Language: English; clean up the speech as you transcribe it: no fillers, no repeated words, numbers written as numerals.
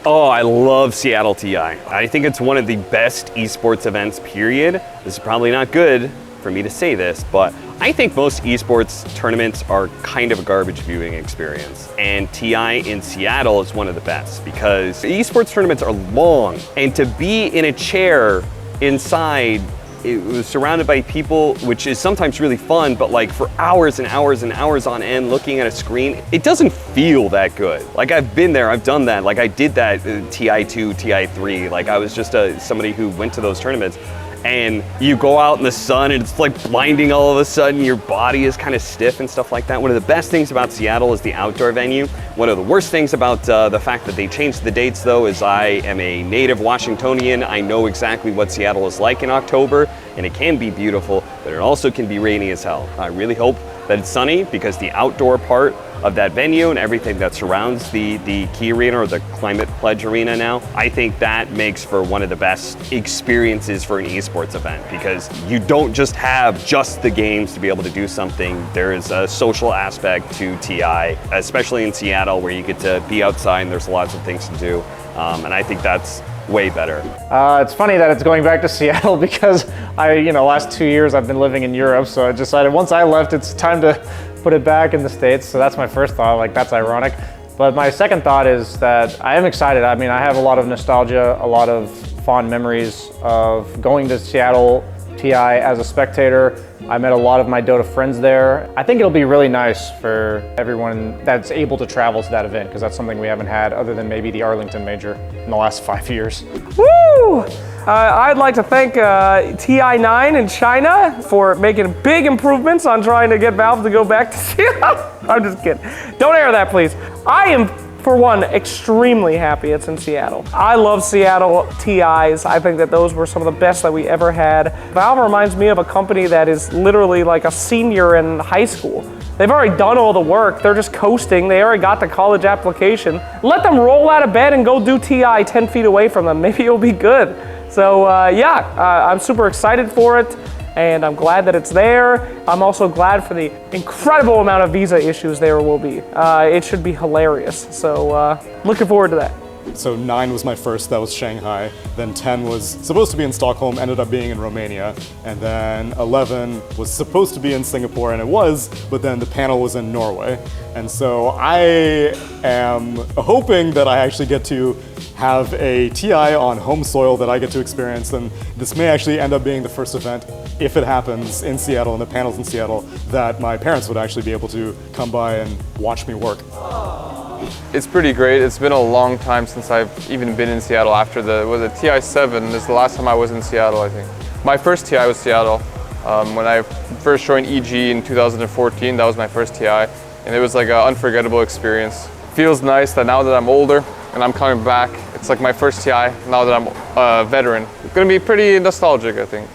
Oh, I love Seattle TI. I think it's one of the best esports events, period. This is probably not good for me to say this, but I think most esports tournaments are kind of a garbage viewing experience. And TI in Seattle is one of the best because esports tournaments are long. And to be in a chair inside, it was surrounded by people, which is sometimes really fun, but like for hours and hours and hours on end looking at a screen, it doesn't feel that good. Like I've been there, I've done that. Like I did that TI2, TI3. Like I was just somebody who went to those tournaments. And you go out in the sun and it's like blinding all of a sudden, your body is kind of stiff and stuff like that. One of the best things about Seattle is the outdoor venue. One of the worst things about the fact that they changed the dates though is I am a native Washingtonian. I know exactly what Seattle is like in October, and it can be beautiful, but it also can be rainy as hell. I really hope that it's sunny because the outdoor part of that venue and everything that surrounds the Key Arena or the Climate Pledge Arena now, I think that makes for one of the best experiences for an esports event because you don't just have just the games to be able to do something. There is a social aspect to TI, especially in Seattle where you get to be outside and there's lots of things to do. And I think that's way better. It's funny that it's going back to Seattle because last 2 years I've been living in Europe, so I decided once I left, it's time to put it back in the States. So that's my first thought, like that's ironic. But my second thought is that I am excited. I mean, I have a lot of nostalgia, a lot of fond memories of going to Seattle TI as a spectator. I met a lot of my Dota friends there. I think it'll be really nice for everyone that's able to travel to that event because that's something we haven't had other than maybe the Arlington Major in the last 5 years. Woo! I'd like to thank TI9 in China for making big improvements on trying to get Valve to go back to Seattle. I'm just kidding. Don't air that, please. I am, for one, extremely happy it's in Seattle. I love Seattle TIs. I think that those were some of the best that we ever had. Valve reminds me of a company that is literally like a senior in high school. They've already done all the work. They're just coasting. They already got the college application. Let them roll out of bed and go do TI 10 feet away from them. Maybe it'll be good. So I'm super excited for it. And I'm glad that it's there. I'm also glad for the incredible amount of visa issues there will be. It should be hilarious. So looking forward to that. So 9 was my first, that was Shanghai. Then 10 was supposed to be in Stockholm, ended up being in Romania. And then 11 was supposed to be in Singapore, and it was, but then the panel was in Norway. And so I am hoping that I actually get to have a TI on home soil that I get to experience, and this may actually end up being the first event, if it happens in Seattle and the panel's in Seattle, that my parents would actually be able to come by and watch me work. It's pretty great. It's been a long time since I've even been in Seattle after TI7 is the last time I was in Seattle, I think. My first TI was Seattle. When I first joined EG in 2014, that was my first TI, and it was like an unforgettable experience. Feels nice that now that I'm older and I'm coming back, it's like my first TI now that I'm a veteran. It's gonna be pretty nostalgic, I think.